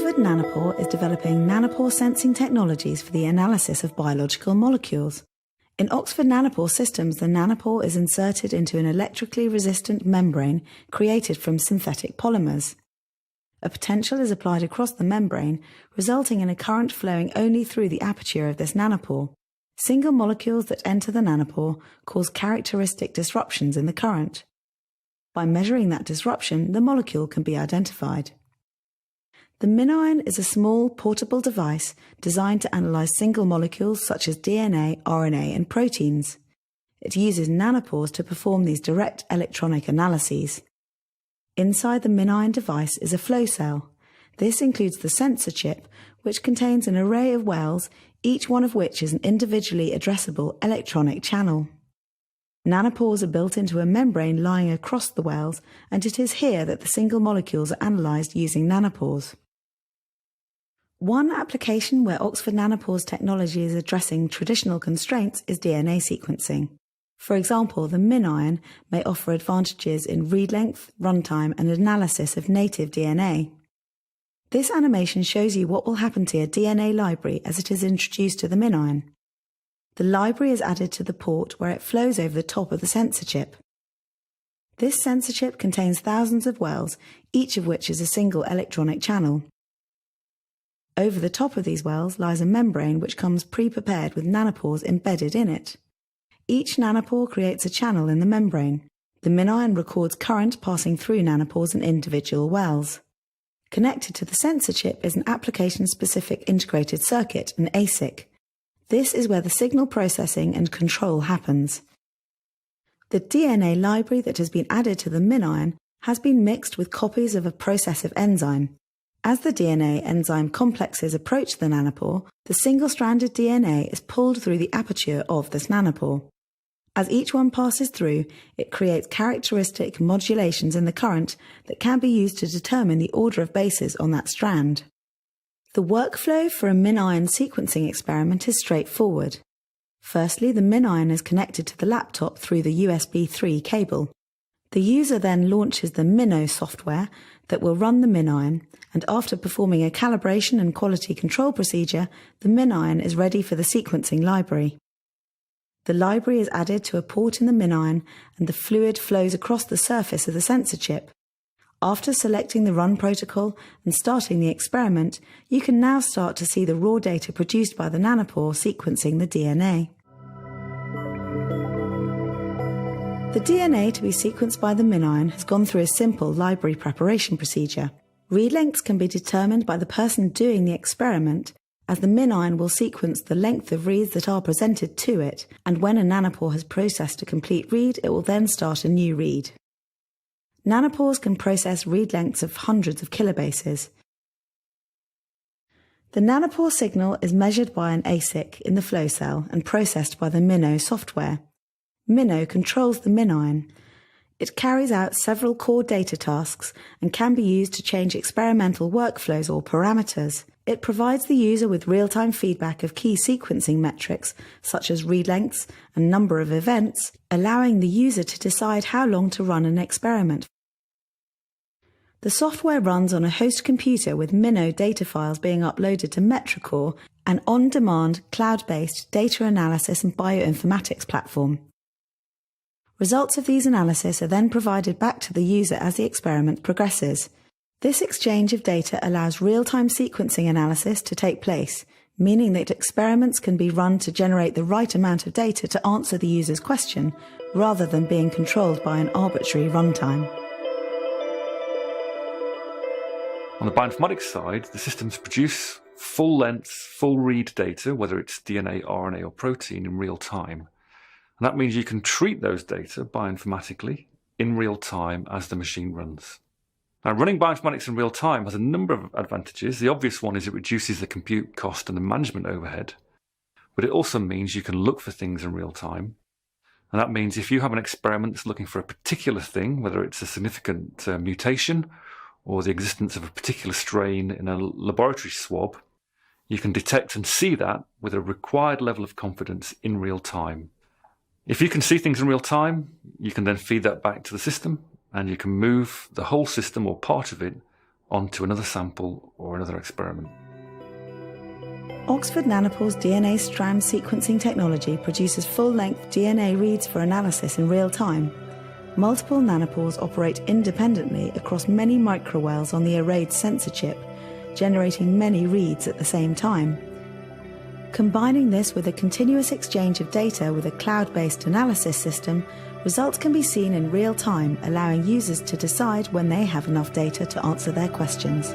Oxford Nanopore is developing nanopore sensing technologies for the analysis of biological molecules. In Oxford Nanopore systems, the nanopore is inserted into an electrically resistant membrane created from synthetic polymers. A potential is applied across the membrane, resulting in a current flowing only through the aperture of this nanopore. Single molecules that enter the nanopore cause characteristic disruptions in the current. By measuring that disruption, the molecule can be identified. The MinION is a small, portable device designed to analyze single molecules such as DNA, RNA, and proteins. It uses nanopores to perform these direct electronic analyses. Inside the MinION device is a flow cell. This includes the sensor chip, which contains an array of wells, each one of which is an individually addressable electronic channel. Nanopores are built into a membrane lying across the wells, and it is here that the single molecules are analysed using nanopores. One application where Oxford Nanopore's technology is addressing traditional constraints is DNA sequencing. For example, the MinION may offer advantages in read length, runtime, and analysis of native DNA. This animation shows you what will happen to your DNA library as it is introduced to the MinION. The library is added to the port where it flows over the top of the sensor chip. This sensor chip contains thousands of wells, each of which is a single electronic channel. Over the top of these wells lies a membrane which comes pre-prepared with nanopores embedded in it. Each nanopore creates a channel in the membrane. The MinION records current passing through nanopores and individual wells. Connected to the sensor chip is an application-specific integrated circuit, an ASIC. This is where the signal processing and control happens. The DNA library that has been added to the MinION has been mixed with copies of a processive enzyme. As the DNA enzyme complexes approach the nanopore, the single-stranded DNA is pulled through the aperture of this nanopore. As each one passes through, it creates characteristic modulations in the current that can be used to determine the order of bases on that strand. The workflow for a MinION sequencing experiment is straightforward. Firstly, the MinION is connected to the laptop through the USB 3 cable. The user then launches the Mino software that will run the MinION, and after performing a calibration and quality control procedure, the MinION is ready for the sequencing library. The library is added to a port in the MinION, and the fluid flows across the surface of the sensor chip. After selecting the run protocol and starting the experiment, you can now start to see the raw data produced by the nanopore sequencing the DNA. The DNA to be sequenced by the MinION has gone through a simple library preparation procedure. Read lengths can be determined by the person doing the experiment, as the MinION will sequence the length of reads that are presented to it, and when a nanopore has processed a complete read, it will then start a new read. Nanopores can process read lengths of hundreds of kilobases. The nanopore signal is measured by an ASIC in the flow cell and processed by the Mino software. Mino controls the MinION. It carries out several core data tasks and can be used to change experimental workflows or parameters. It provides the user with real-time feedback of key sequencing metrics, such as read lengths and number of events, allowing the user to decide how long to run an experiment. The software runs on a host computer with Mino data files being uploaded to Metricore, an on-demand, cloud-based data analysis and bioinformatics platform. Results of these analyses are then provided back to the user as the experiment progresses. This exchange of data allows real-time sequencing analysis to take place, meaning that experiments can be run to generate the right amount of data to answer the user's question, rather than being controlled by an arbitrary runtime. On the bioinformatics side, the systems produce full-length, full-read data, whether it's DNA, RNA, or protein, in real time. And that means you can treat those data bioinformatically in real time as the machine runs. Now, running bioinformatics in real time has a number of advantages. The obvious one is it reduces the compute cost and the management overhead, but it also means you can look for things in real time. And that means if you have an experiment that's looking for a particular thing, whether it's a significant mutation or the existence of a particular strain in a laboratory swab, you can detect and see that with a required level of confidence in real time. If you can see things in real time, you can then feed that back to the system, and you can move the whole system or part of it onto another sample or another experiment. Oxford Nanopore's DNA strand sequencing technology produces full-length DNA reads for analysis in real time. Multiple nanopores operate independently across many microwells on the arrayed sensor chip, generating many reads at the same time. Combining this with a continuous exchange of data with a cloud-based analysis system, results can be seen in real time, allowing users to decide when they have enough data to answer their questions.